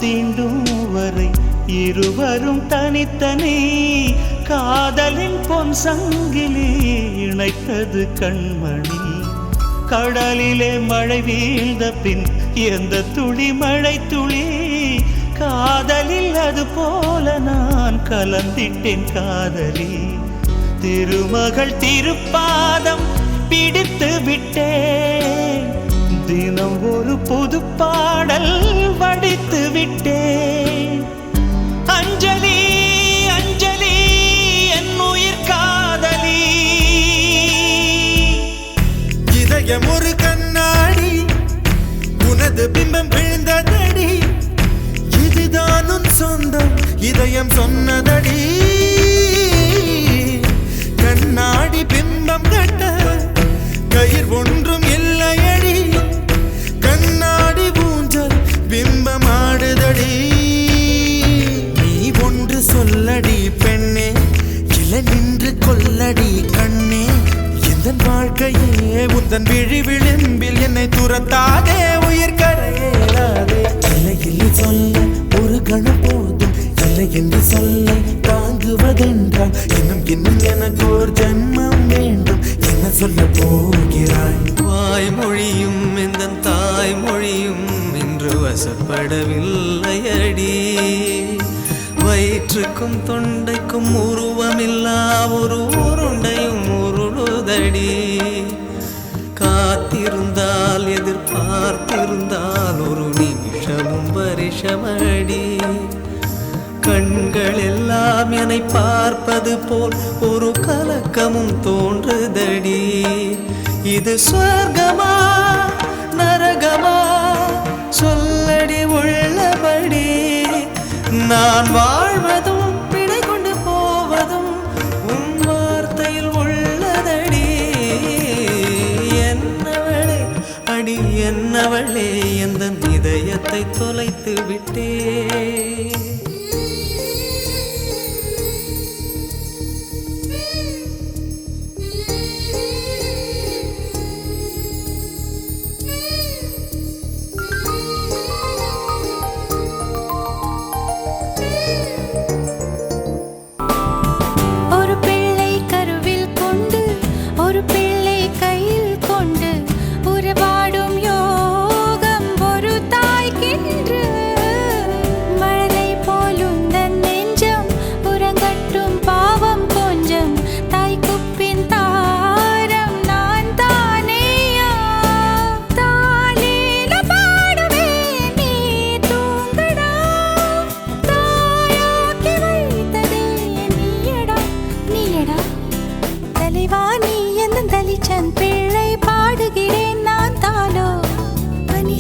தீண்டும் வரை இருவரும் தனித்தனி காதலின் பொன் சங்கிலி இணைத்தது கண்மணி. கடலிலே மழை வீழ்ந்த பின் எந்த துளி மழை துளி காதலில் அது போல நான் கலந்திட்டேன் காதலி. திருமகள் திருப்பாதம் பிடித்து விட்டேன், தினம் ஒரு புது பாடல் வடித்து விட்டேன். அஞ்சலி அஞ்சலி என் உயிர் காதலி. இதயம் ஒரு கண்ணாடி, உனது பிம்பம் விழுந்ததடி. இதுதான் உன் சொந்தம், இதயம் சொன்னதடி. கண்ணாடி பிம்பம் கட்ட கயிர் ஒன்றும் இல்லையடி. கண்ணாடி ஊஞ்சல் பிம்பம் ஆடுதடி. நீ ஒன்று சொல்லடி பெண்ணே, இலை நின்று கொல்லடி கண்ணே. எந்தன் வாழ்க்கையே உந்தன் விழி விளிம்பில் என்னை துரத்தாதே, உயிர் கரையேறாதே. இல்லை இல்லை சொல்ல ஒரு கணம் போதும், இல்லை என்று சொல்ல தாங்குவதென்றால் இன்னும் இன்னும் எனக்கு ஒரு ஜென்மம் வேண்டும். என்ன சொல்ல போகிறாய்? வாய்மொழியும் இந்த தாய்மொழியும் இன்று வசப்படவில்லையடி. வயிற்றுக்கும் தொண்டைக்கும் உருவமில்லா ஒரு உருண்டையும் உருளுதடி. காத்திருந்தால் எதிர்பார்த்திருந்தால் ஒரு நிமிஷமும் வருஷமடி. கண்கள் எல்லாம் என்னை பார்ப்பது போல் ஒரு கலக்கமும் தோன்றுதடி. இது சொர்க்கமா நரகமா சொல்லடி உள்ளபடி. நான் வாழ்வதும் பிழை கொண்டு போவதும் உன் வார்த்தையில் உள்ளதடி. என்னவளே அடி என்னவளே, எந்த இதயத்தை தொலைத்து விட்டே. பிள்ளை பாடுகிறேன் நான் தாளோ. பனி